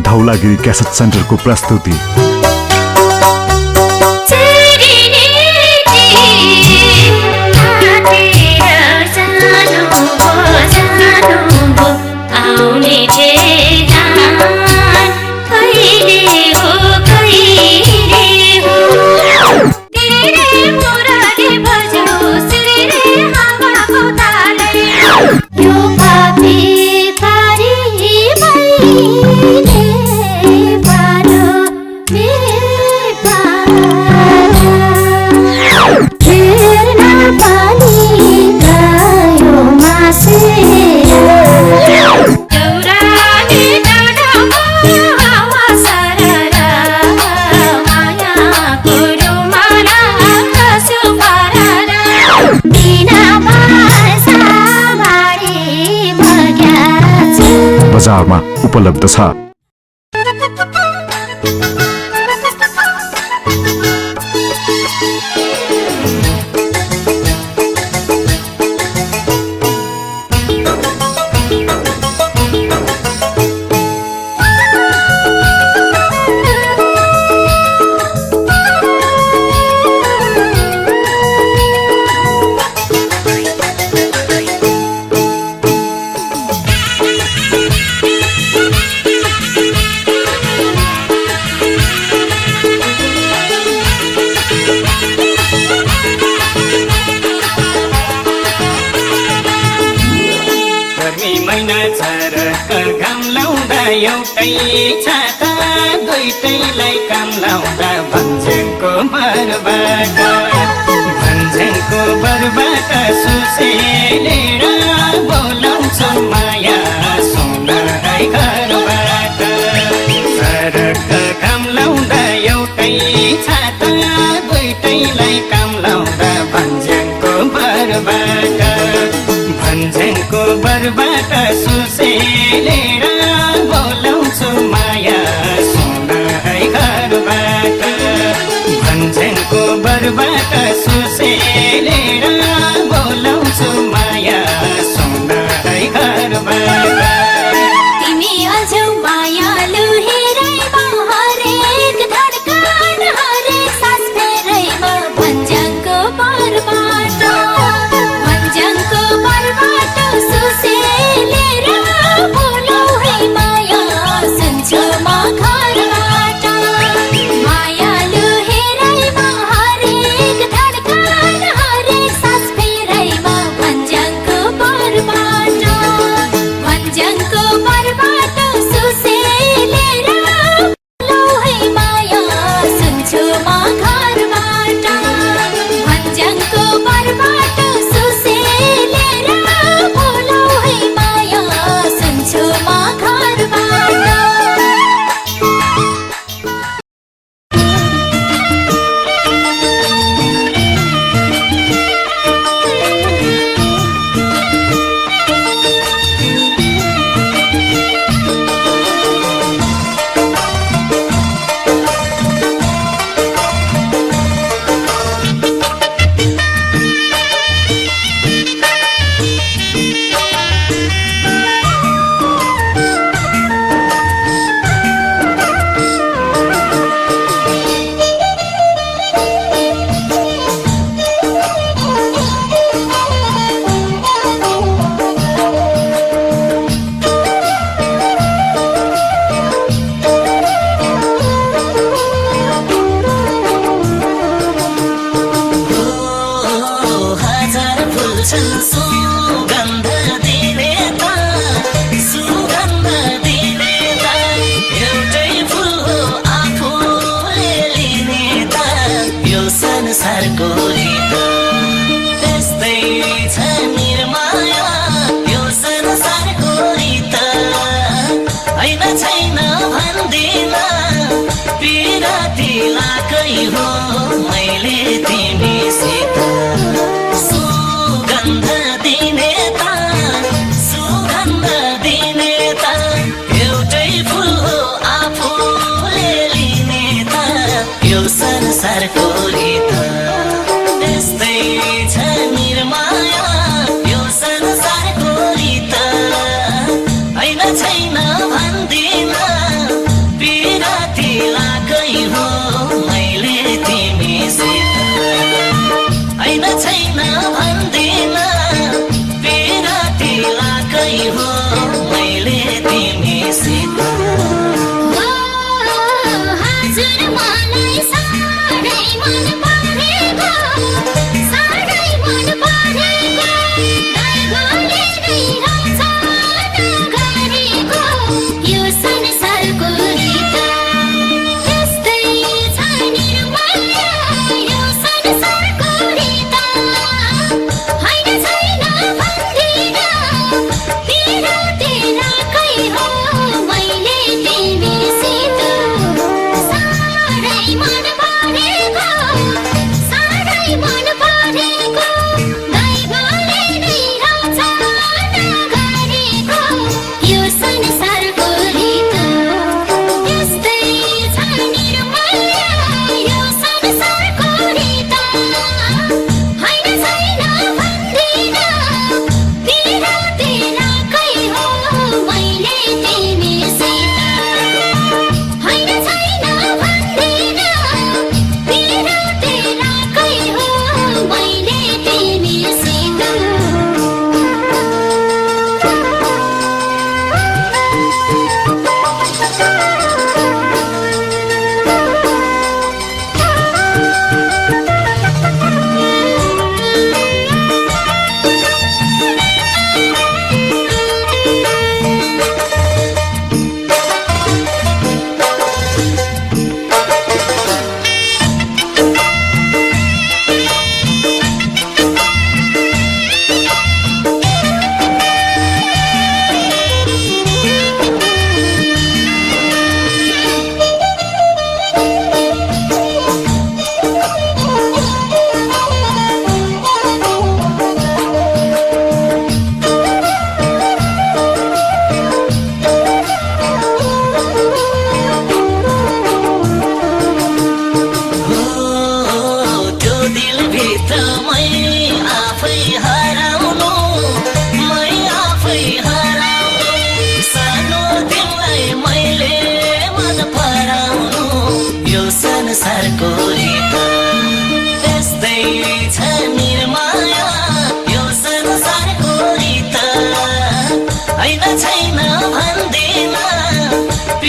Dhaulagiri cassette सेन्टरको प्रस्तुति। बजारमा उपलब्ध छ। एउटै छाता दुईटैलाई काम लाउँदा भन्ज्याङको बरबाट सुसेलेर बोलाउँछु माया सोनाई घरबाट। सडक काम लाउँदा एउटै छाता दुईटैलाई काम लाउँदा भन्ज्याङको बरबाट सुसेलेर बोलाउँछु माया सोनाई घरबाट। भन्ज्याङको बरबाट सुसेलेर बोलाउँछु माया सोनाई घरबाट। तिमी अझौ मायालु हेरैमा हरेक धड्कन हरेक सास फेरैमा भन्ज्याङको बरबाट सुसेलेर बोलौ है माया सुन्छु म घरबाट। मायालु हेरैमा हरेक धड्कन हरेक सास फेरैमा भन्ज्याङको बरबाट सुसेलेर बोलौ है माया सुन्छु म घरबाट। भन्ज्याङको बरबाट सुसेलेर बोलौ है माया सुन्छु म घरबाट।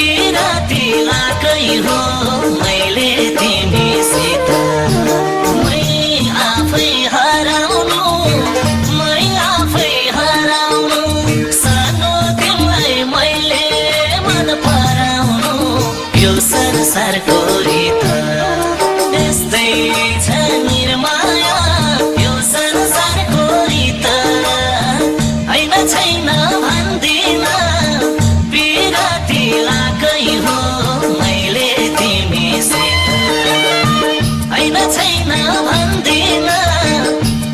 पिराती लाकै हो मैले तिमीसित मै आफै हराउनु सानो तिमीलाई मैले मन पराउनु यो संसारको रीत यस्तै छ निर्माया यो संसारको रीत हैन छैन भन्दिन पिराती लाकै हो मैले तिमीसित हैन छैन भन्दिन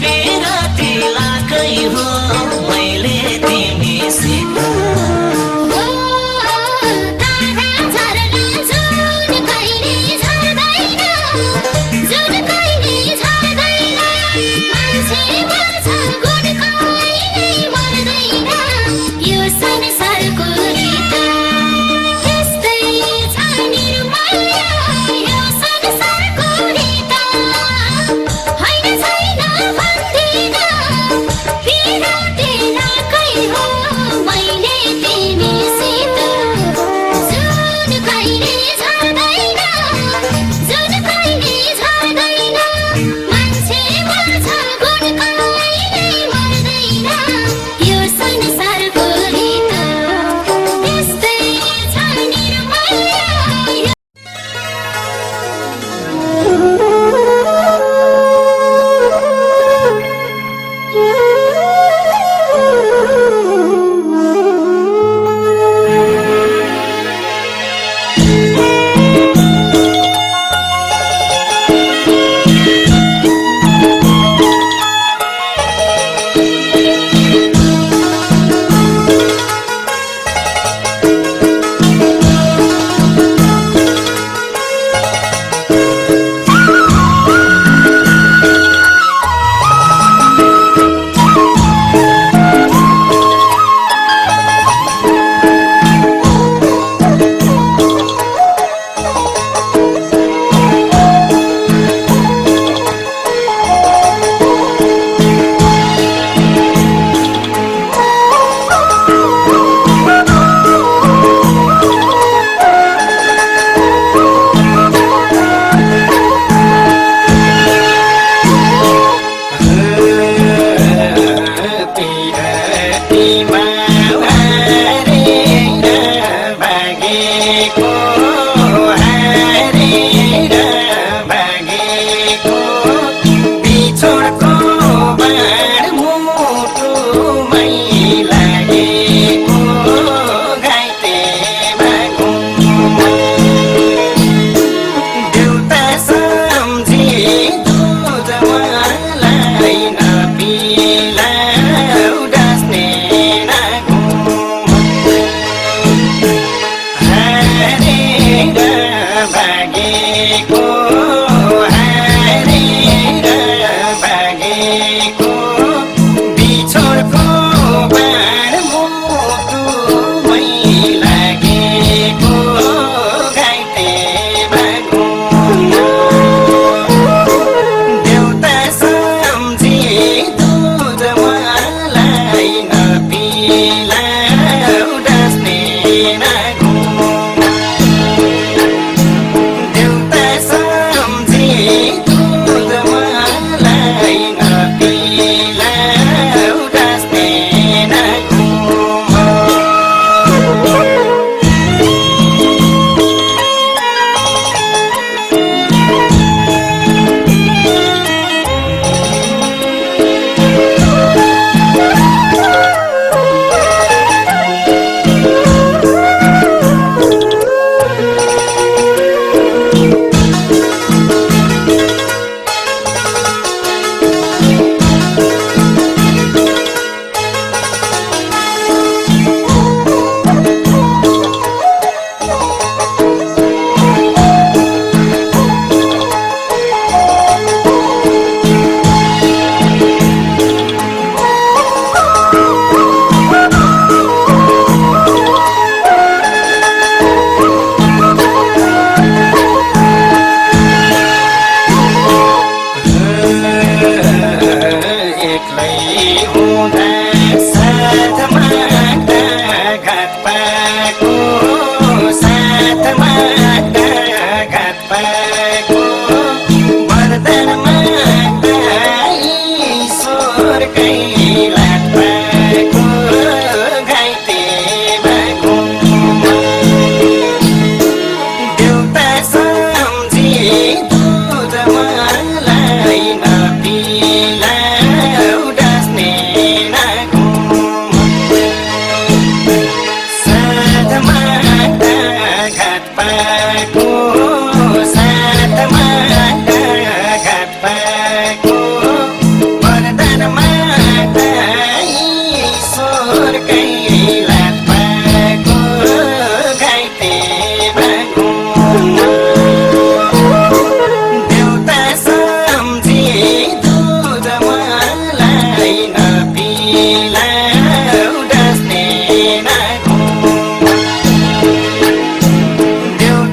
पिराती लाकै हो मैले तिमीसित पाको साथमा घात पाको वरदानमा ईश्वरकै लात पाको घाइते भएको देउता सम्झी दुध मलाई नपिलाउ डस्ने नाको देउता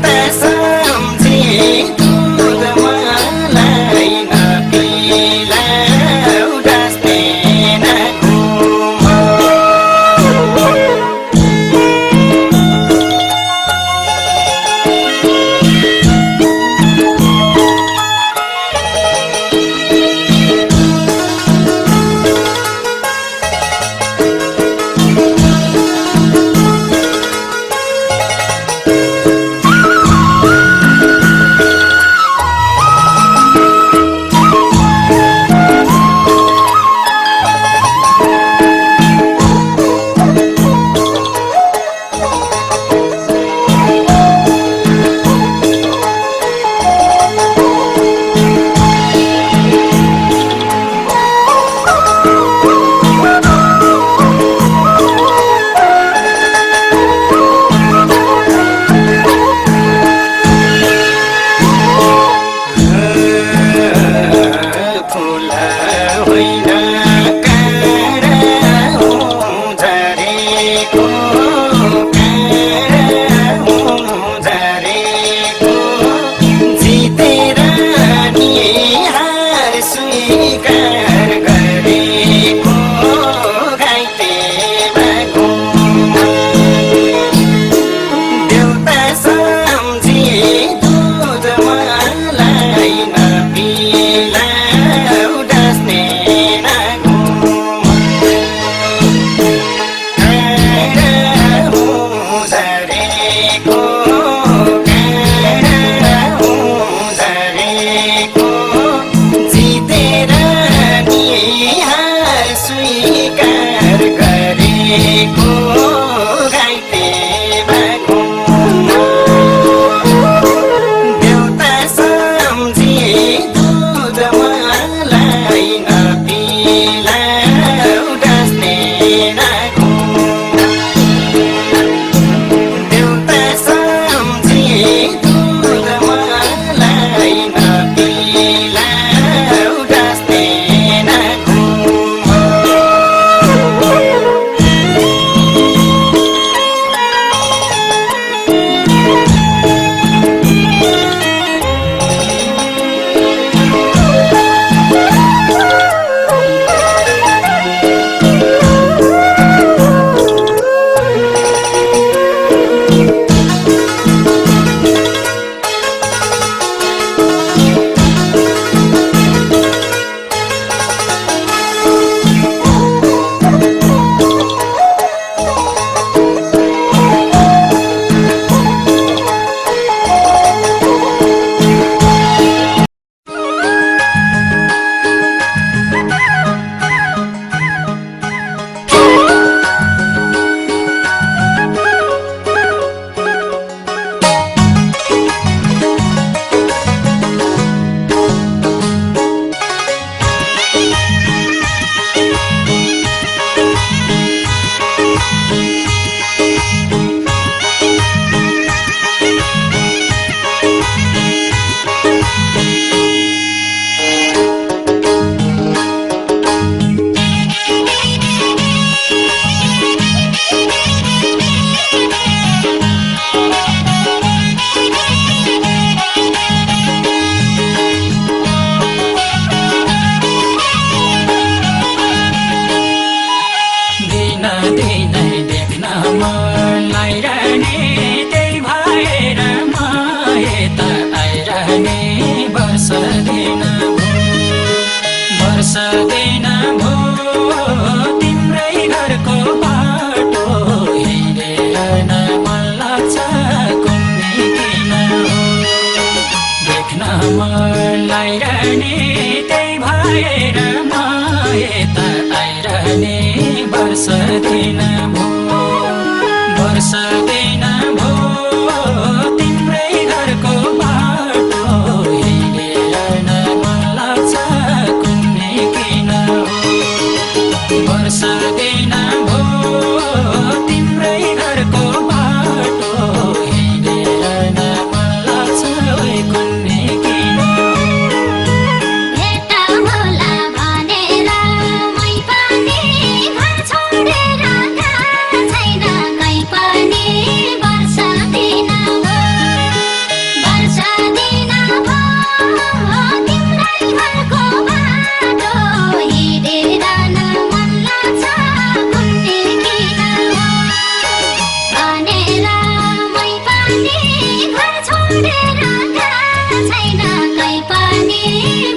घर छोडेर गएको छैन कहीँ पनि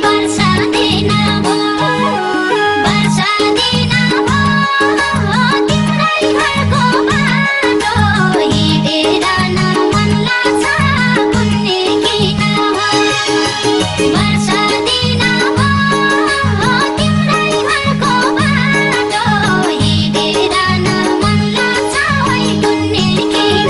वर्षा दिन भयो वर्षा दिन भयो तिम्रै घरको बाटो हिँडेर न मन लाग्छ कुन्नी किन हो वर्षा दिन भयो तिम्रै घरको बाटो हिँडेर न मन लाग्छ वै कुन्नी किन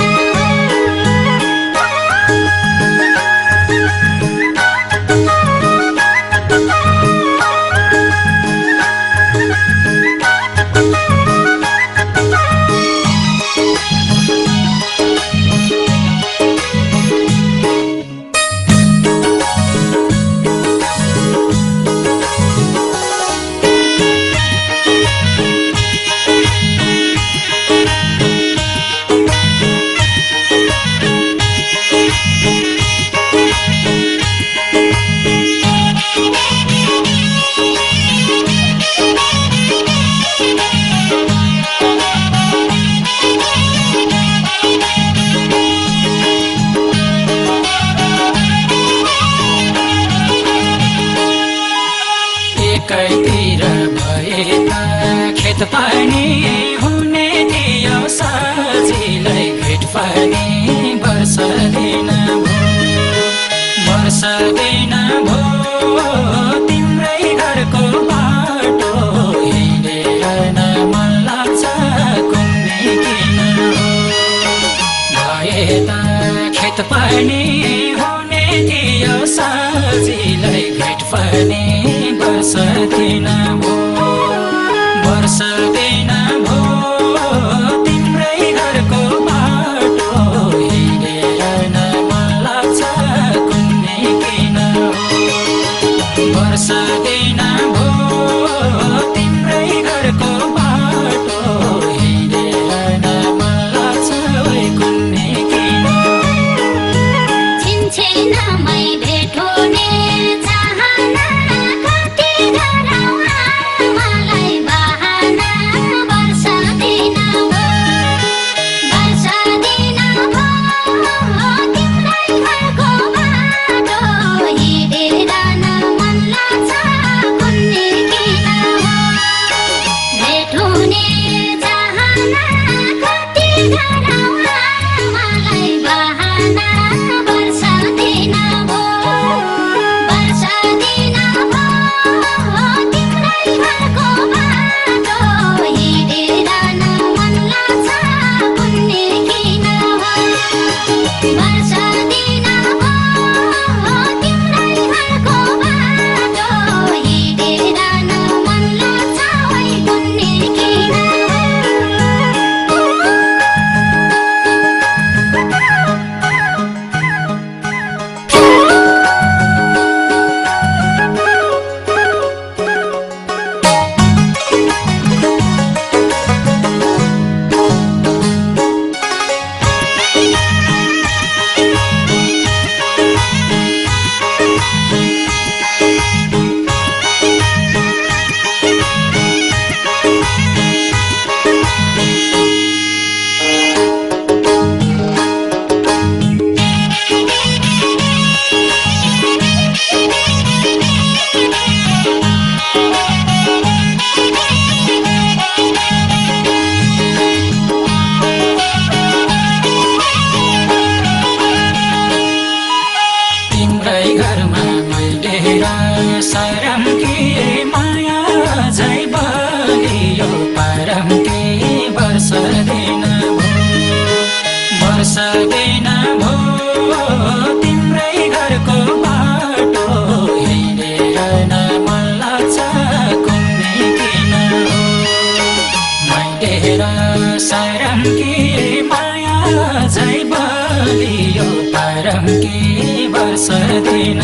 एकैतिर भए त खेत पनि हुने थियो सजिलै भेट पनि वर्षदिन भो तिम्रै घरको बाटो हिँडेर न मन लाग्छ कुन्नी किन हो भए त खेत पनि हुने थियो सजिलै भेट पनि वर्षदिन भो तिम्रै घरको बाटो हिँडेर न मन लाग्छ कुन्नी किन हो वर्षदिन भो तिम्रै घरको बाटो हिँडेर न मन लाग्छ वै कुन्नी किन छिनछिनमै भेट हुने चाहना कति गरौँ मलाई बहाना वर्षा दिन भयो तिम्रै घरको बाटो हिँडेर न मन लाग्छ कुन्नी किन हो भेट हुने चाहना कति गरौँ मलाई बहाना वर्षा दिन भयो तिम्रै घरको बाटो हिँडेर न मन लाग्छ कुन्नी किन हो वर्षा दिन भयो तिम्रै घरको बाटो हिँडेर न मन लाग्छ वै कुन्नी किन सरम के माया झै बलियो परम के वर्षदिन भो तिम्रै घरको बाटो हिँडेर न मन लाग्छ कुन्नी किन हो मैडेर सरम के माया झै बलियो परम के वर्षदिन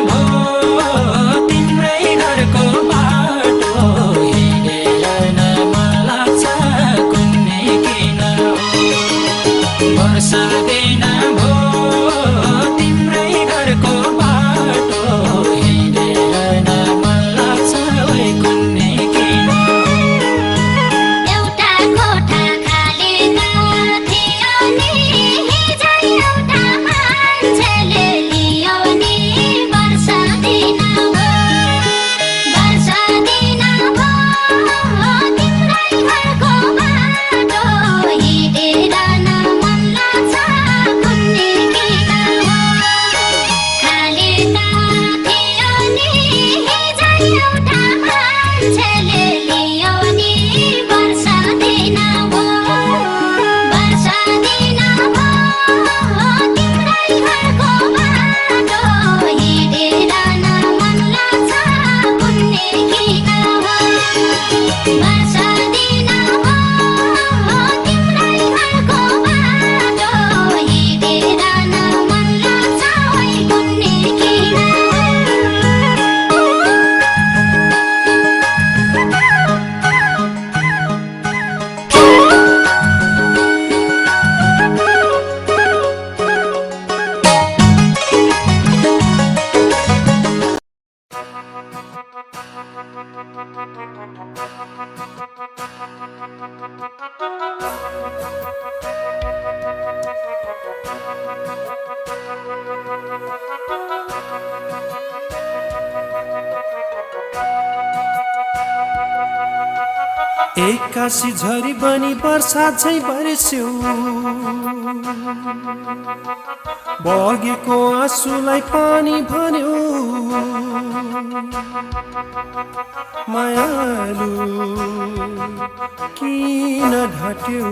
भो तिम्रै घरको बाटो हिँडेर न मन लाग्छ कुन्नी किन हो वर्षदिन भो तिम्रै घरको बाटो हिँडेर न मन लाग्छ वै कुन्नी किन एउटा कोठा खाली थियो एक्कासी झरी बनी वर्षा झै बर्स्यो बगेको आँसुलाई पानी भन्यो मायालु किन ढाट्यौ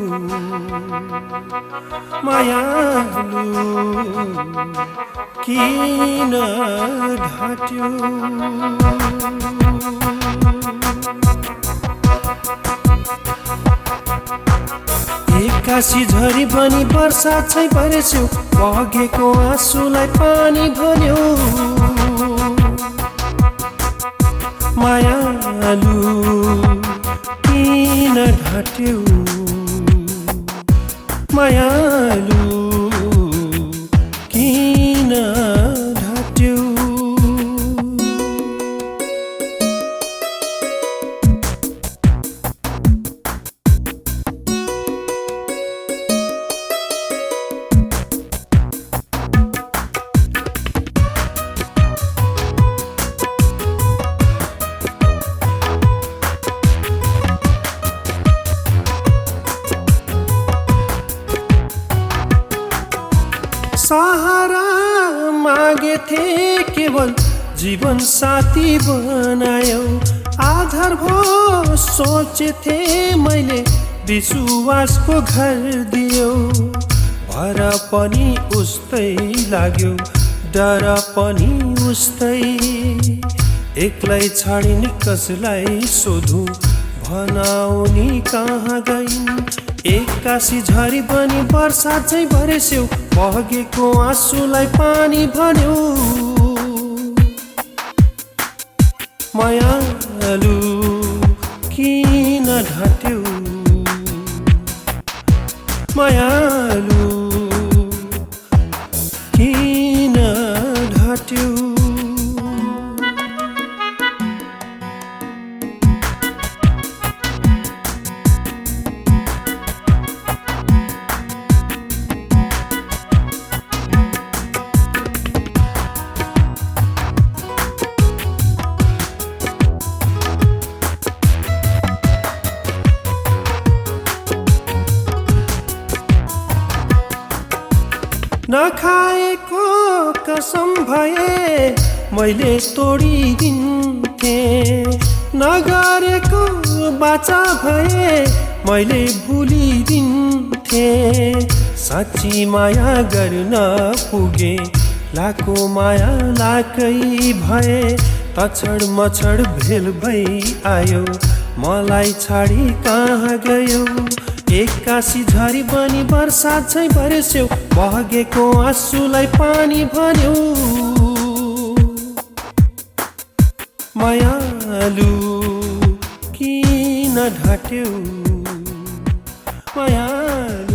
मायालु किन ढाट्यौ एक्कासी झरी बनी वर्षा छै बर्स्यो बगेको आँसुलाई पानी भन्यो मायालु किन ढाट्यौ मायालु किन ढाट्यौ सहारा मागे थे केवल जीवन साथी बनायो आधार भो सोचे थे मैले विश्वासको घर दियो भर पनि उस्तै लाग्यो डर पनि उस्तै एक्लै छाडिन कसलाई सोधु भनाउनी कहाँ गइन् एक्कासी झरी बनी वर्षा चाहिँ बर्स्यो बगेको आँसुलाई पानी भन्यो मायालु किन ढाट्यौ मायालु किन ढाट्यौ नखाएको कसम भए मैले तोडिदिन्थे नगरेको बाचा भए मैले भुलिदिन्थे साँच्ची माया गर्न पुगे लाको माया लाकै भए तछड मछड भेल भई आयो मलाई छाडी कहाँ गयो एक्कासी झरी बनी वर्षा चाहिँ बर्स्यो बगेको आँसुलाई पानी भन्यो मायालु किन ढाट्यौ मायालु